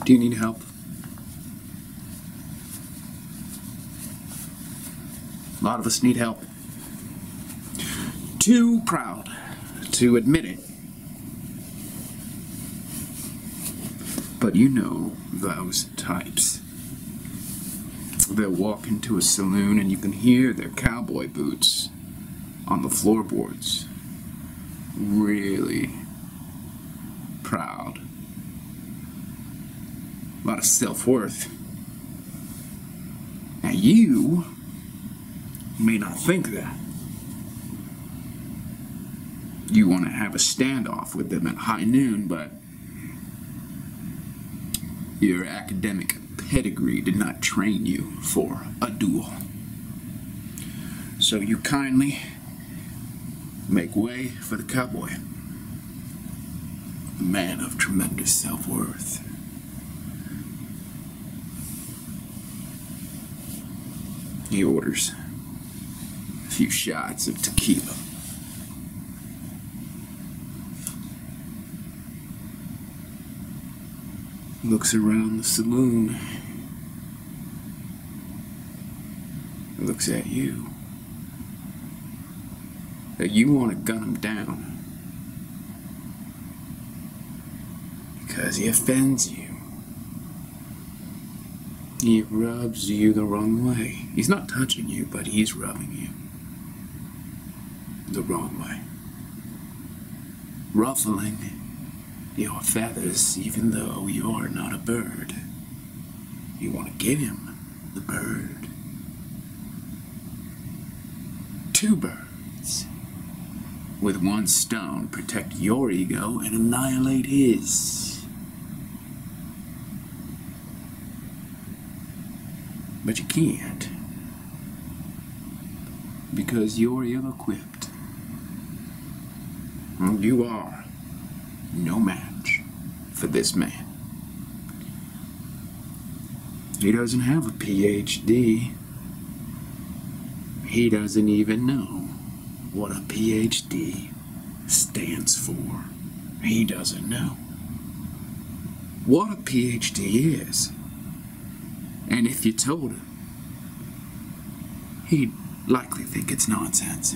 Do you need help? A lot of us need help. Too proud to admit it. But you know those types. They'll walk into a saloon and you can hear their cowboy boots on the floorboards. Really proud. A lot of self-worth. Now you may not think that. You want to have a standoff with them at high noon, but your academic pedigree did not train you for a duel. So you kindly make way for the cowboy, a man of tremendous self-worth. He orders a few shots of tequila. Looks around the saloon. Looks at you. That you want to gun him down. Because he offends you. He rubs you the wrong way. He's not touching you, but he's rubbing you the wrong way. Ruffling your feathers, even though you're not a bird. You want to give him the bird. Two birds. With one stone, protect your ego and annihilate his. But you can't. Because you're ill-equipped. You are no match for this man. He doesn't have a PhD. He doesn't even know what a PhD stands for. He doesn't know what a PhD is. And if you told him, he'd likely think it's nonsense.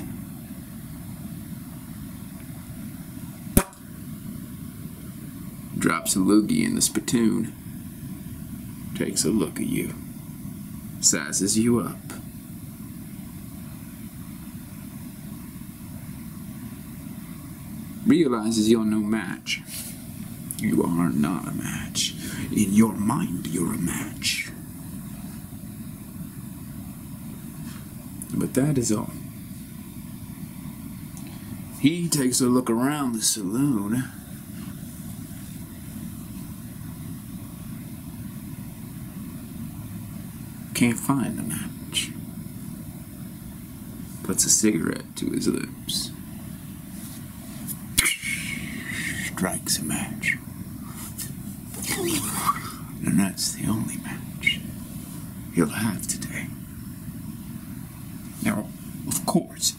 Drops a loogie in the spittoon, takes a look at you, sizes you up. Realizes you're no match. You are not a match. In your mind, you're a match. But that is all. He takes a look around the saloon. Can't find the match. Puts a cigarette to his lips. Strikes a match. And that's the only match he'll have today. Now, of course,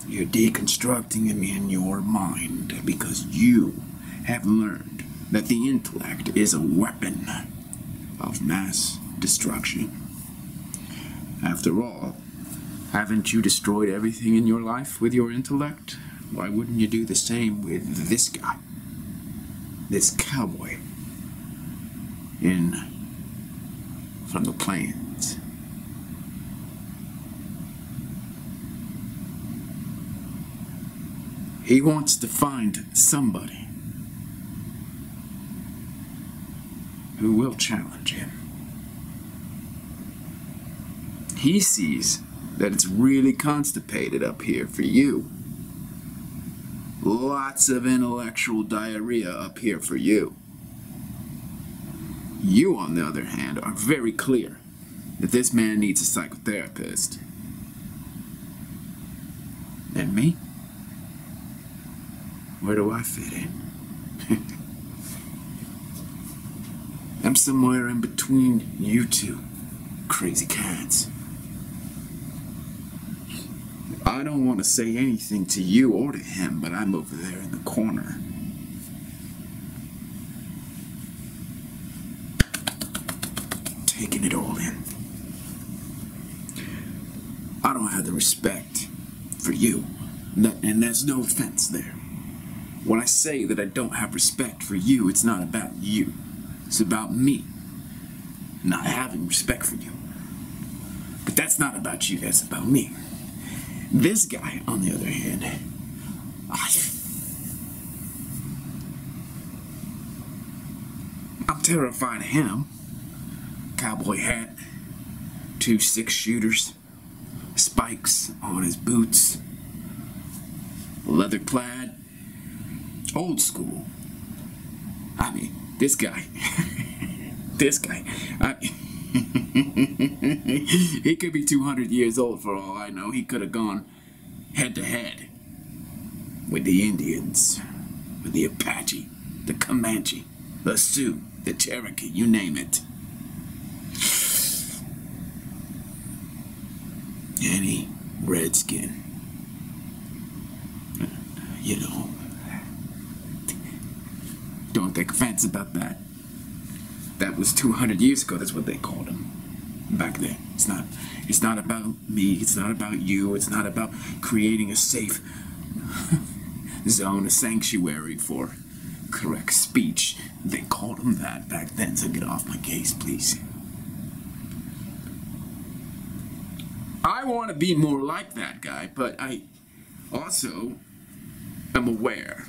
you're deconstructing him in your mind because you have learned that the intellect is a weapon of mass destruction. After all, haven't you destroyed everything in your life with your intellect? Why wouldn't you do the same with this guy? This cowboy from the plains. He wants to find somebody who will challenge him. He sees that it's really constipated up here for you. Lots of intellectual diarrhea up here for you. You, on the other hand, are very clear that this man needs a psychotherapist. And me? Where do I fit in? I'm somewhere in between you two crazy cats. I don't want to say anything to you or to him, but I'm over there in the corner. taking it all in. I don't have the respect for you, and there's no offense there. When I say that I don't have respect for you, it's not about you. It's about me not having respect for you. But that's not about you, that's about me. This guy, on the other hand, I'm terrified of him. Cowboy hat, 2 6-shooters, spikes on his boots, leather clad, old school. I mean, this guy, he could be 200 years old for all I know. He could have gone head to head with the Indians, with the Apache, the Comanche, the Sioux, the Cherokee, you name it. Any redskin. You know, don't take offense about that. That was 200 years ago, that's what they called him back then. It's not about me, it's not about you, it's not about creating a safe zone, a sanctuary for correct speech. They called him that back then, so get off my case, please. I want to be more like that guy, but I also am aware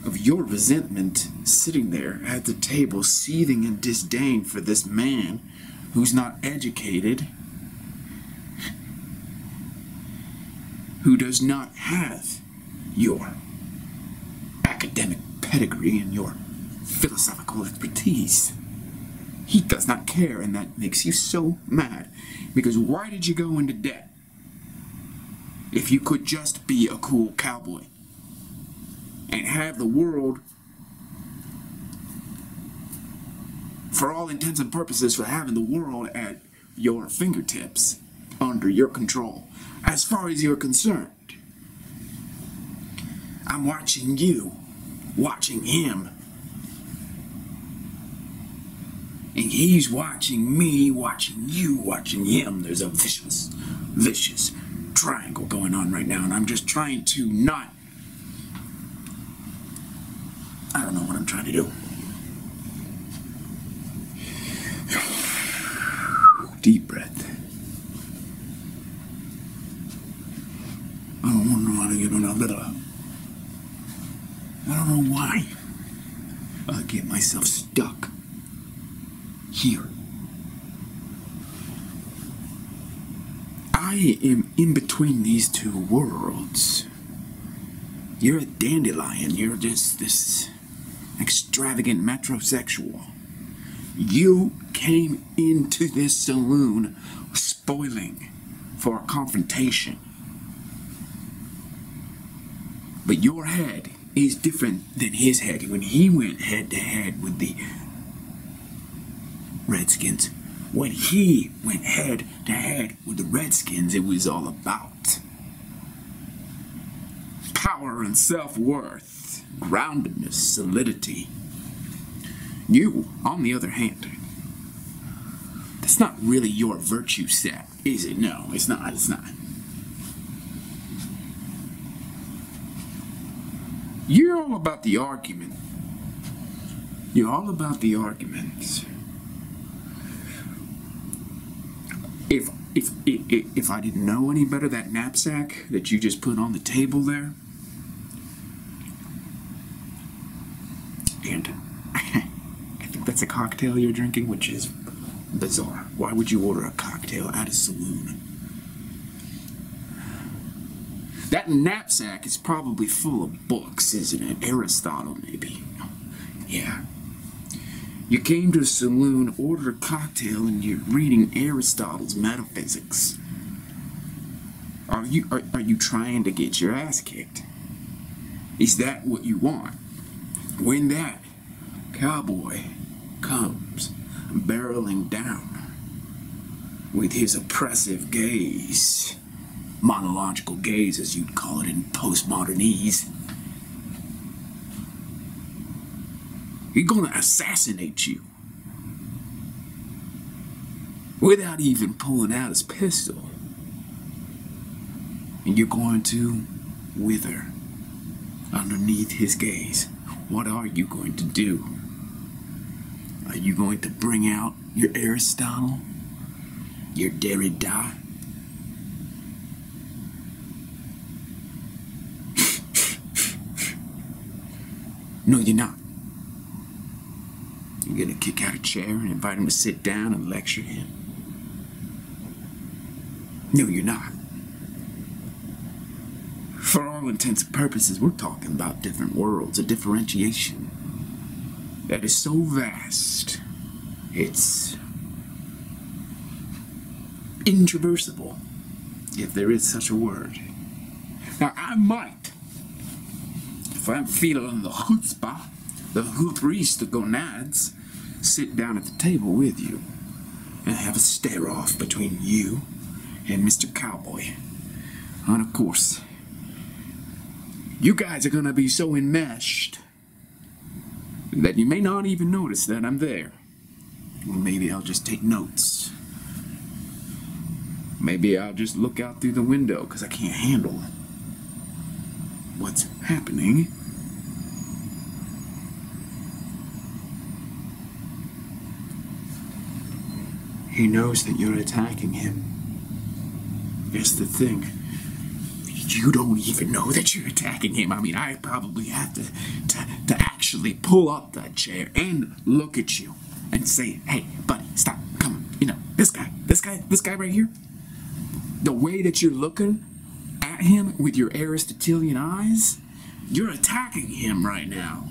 of your resentment sitting there at the table, seething in disdain for this man who's not educated, who does not have your academic pedigree and your philosophical expertise. He does not care, and that makes you so mad. Because why did you go into debt if you could just be a cool cowboy and have the world, for all intents and purposes, for having the world at your fingertips, under your control, as far as you're concerned? I'm watching you, watching him, and he's watching me, watching you, watching him. There's a vicious triangle going on right now, and I'm just trying to not... I don't know what I'm trying to do. Deep breath. I don't know how to get another. I don't know why I get myself stuck here. I am in between these two worlds. You're a dandelion. You're just this extravagant metrosexual. You came into this saloon spoiling for a confrontation. But your head is different than his head. When he went head to head with the Redskins, when he went head to head with the Redskins, it was all about power and self-worth, groundedness, solidity. You, on the other hand, that's not really your virtue set, is it? No, it's not. It's not. You're all about the argument. You're all about the arguments. If I didn't know any better, that knapsack that you just put on the table there, and I think that's a cocktail you're drinking, which is bizarre. Why would you order a cocktail at a saloon? That knapsack is probably full of books, isn't it? Aristotle, maybe. Yeah. You came to a saloon, ordered a cocktail, and you're reading Aristotle's metaphysics. Are you trying to get your ass kicked? Is that what you want? When that cowboy comes barreling down with his oppressive gaze, monological gaze as you'd call it in postmodernese, he's gonna assassinate you. without even pulling out his pistol. And you're going to wither underneath his gaze. What are you going to do? Are you going to bring out your Aristotle? Your Derrida? No, you're not. You're gonna kick out a chair and invite him to sit down and lecture him. No, you're not. For all intents and purposes, we're talking about different worlds, a differentiation that is so vast, it's intraversible, if there is such a word. Now, I might, if I'm feeling the chutzpah, the hoothrees, the gonads, sit down at the table with you and have a stare-off between you and Mr. Cowboy. And of course, you guys are gonna be so enmeshed that you may not even notice that I'm there. Or maybe I'll just take notes. Maybe I'll just look out through the window because I can't handle what's happening. He knows that you're attacking him. Here's the thing. You don't even know that you're attacking him. I mean, I probably have to actually pull up that chair and look at you and say, hey, buddy, stop, come on. You know, this guy right here, the way that you're looking at him with your Aristotelian eyes, you're attacking him right now.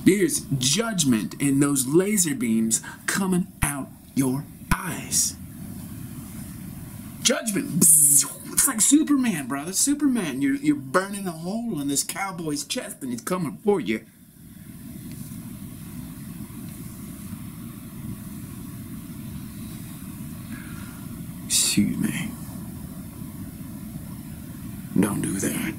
There's judgment in those laser beams coming out your eyes. Judgment. It's like Superman, brother. Superman. You're burning a hole in this cowboy's chest and he's coming for you. Excuse me. Don't do that.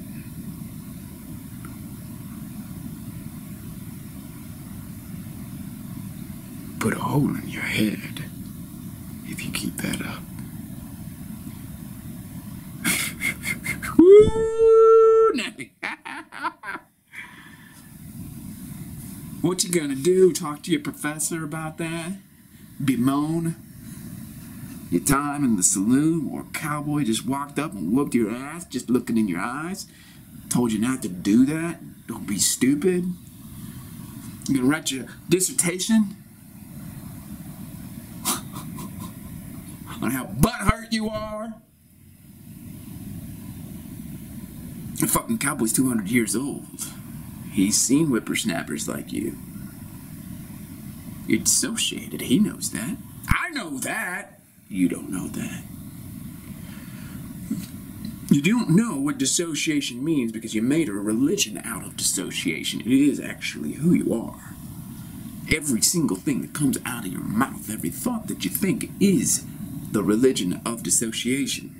Put a hole in your head if you keep that up. What you gonna do? Talk to your professor about that? Bemoan your time in the saloon where a cowboy just walked up and whooped your ass just looking in your eyes? Told you not to do that? Don't be stupid. You gonna write your dissertation on how butthurt you are? The fucking cowboy's 200 years old. He's seen whippersnappers like you. You're dissociated. He knows that. I know that. You don't know that. You don't know what dissociation means because you made a religion out of dissociation. It is actually who you are. Every single thing that comes out of your mouth, every thought that you think is the religion of dissociation.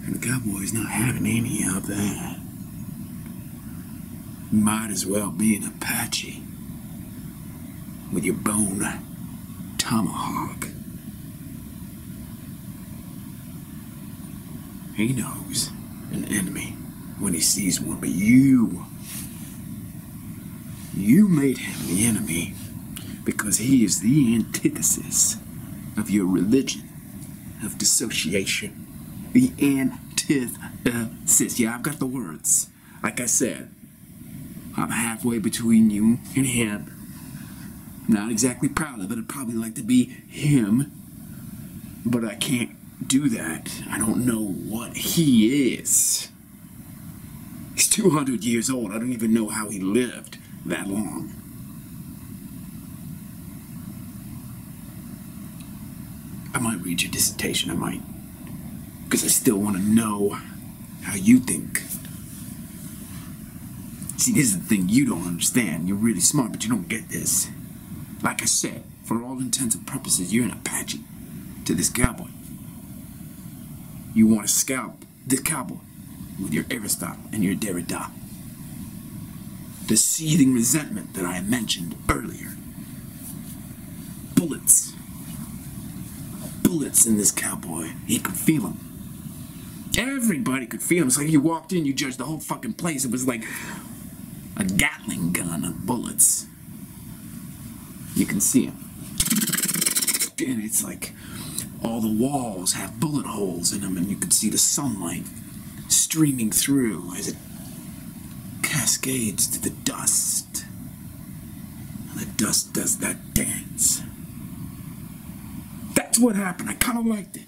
And the cowboy's not having any of that. You might as well be an Apache with your bone tomahawk. He knows an enemy when he sees one, but you made him the enemy because he is the antithesis of your religion of dissociation. The antithesis. Yeah, I've got the words. Like I said, I'm halfway between you and him. I'm not exactly proud of it. I'd probably like to be him, but I can't do that. I don't know what he is. He's 200 years old. I don't even know how he lived that long. I might read your dissertation. I might. Because I still want to know how you think. See, this is the thing you don't understand. You're really smart, but you don't get this. Like I said, for all intents and purposes, you're an Apache to this cowboy. You want to scalp this cowboy with your Aristotle and your Derrida. The seething resentment that I mentioned earlier. Bullets. Bullets in this cowboy. He could feel them. Everybody could feel them. It's like you walked in, you judged the whole fucking place. It was like a Gatling gun of bullets. You can see them. And it's like all the walls have bullet holes in them, and you can see the sunlight streaming through as it cascades to the dust. And the dust does that dance. That's what happened. I kind of liked it.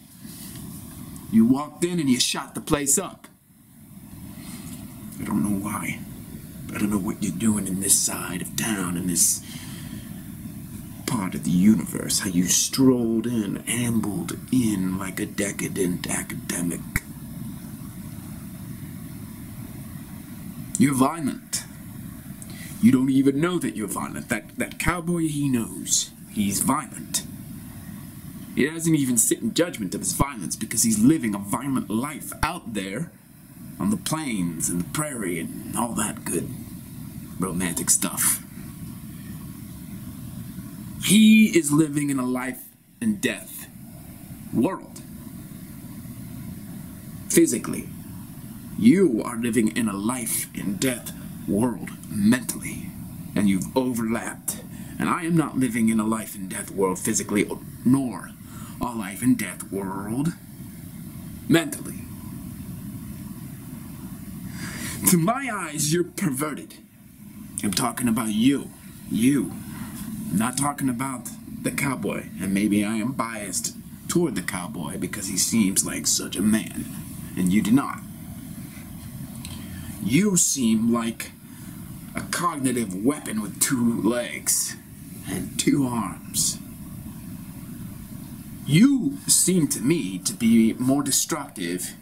You walked in and you shot the place up. I don't know why. I don't know what you're doing in this side of town, in this part of the universe. How you strolled in, ambled in like a decadent academic. You're violent. You don't even know that you're violent. That cowboy, he knows. He's violent. He doesn't even sit in judgment of his violence because he's living a violent life out there on the plains and the prairie and all that good romantic stuff. He is living in a life and death world. Physically. You are living in a life and death world mentally. And you've overlapped. And I am not living in a life and death world physically, nor a life and death world mentally. To my eyes, you're perverted. I'm talking about you. You. I'm not talking about the cowboy. And maybe I am biased toward the cowboy because he seems like such a man. And you do not. You seem like a cognitive weapon with 2 legs and 2 arms. You seem to me to be more destructive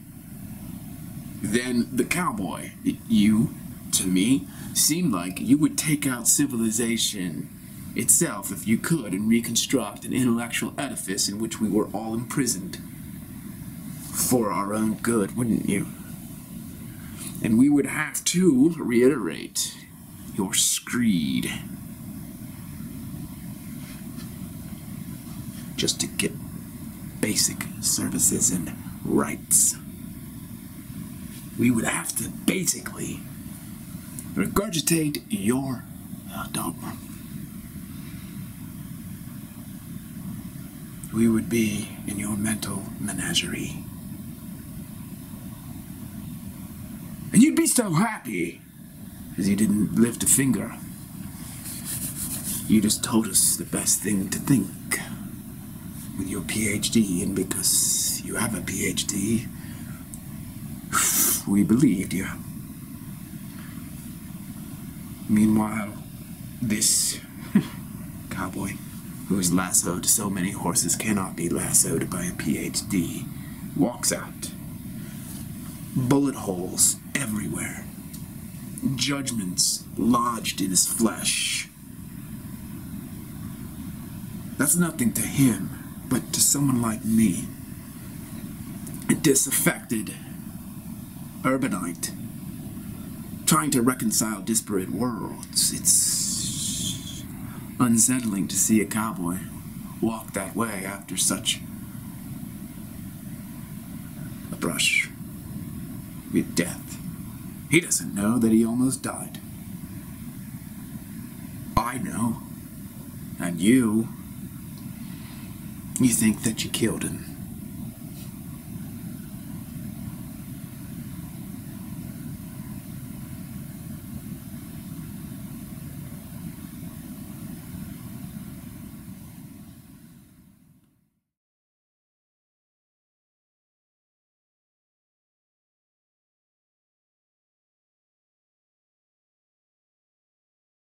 than the cowboy. You, to me, seem like you would take out civilization itself if you could and reconstruct an intellectual edifice in which we were all imprisoned for our own good, wouldn't you? And we would have to reiterate your screed just to get basic services and rights. We would have to basically regurgitate your dogma. We would be in your mental menagerie. And you'd be so happy because you didn't lift a finger. You just told us the best thing to think with your PhD, and because you have a PhD, we believed you. Meanwhile, this cowboy, who is lassoed so many horses cannot be lassoed by a PhD, walks out. Bullet holes everywhere. Judgments lodged in his flesh. That's nothing to him, but to someone like me, a disaffected urbanite, trying to reconcile disparate worlds. It's unsettling to see a cowboy walk that way after such a brush with death. He doesn't know that he almost died. I know. And you think that you killed him.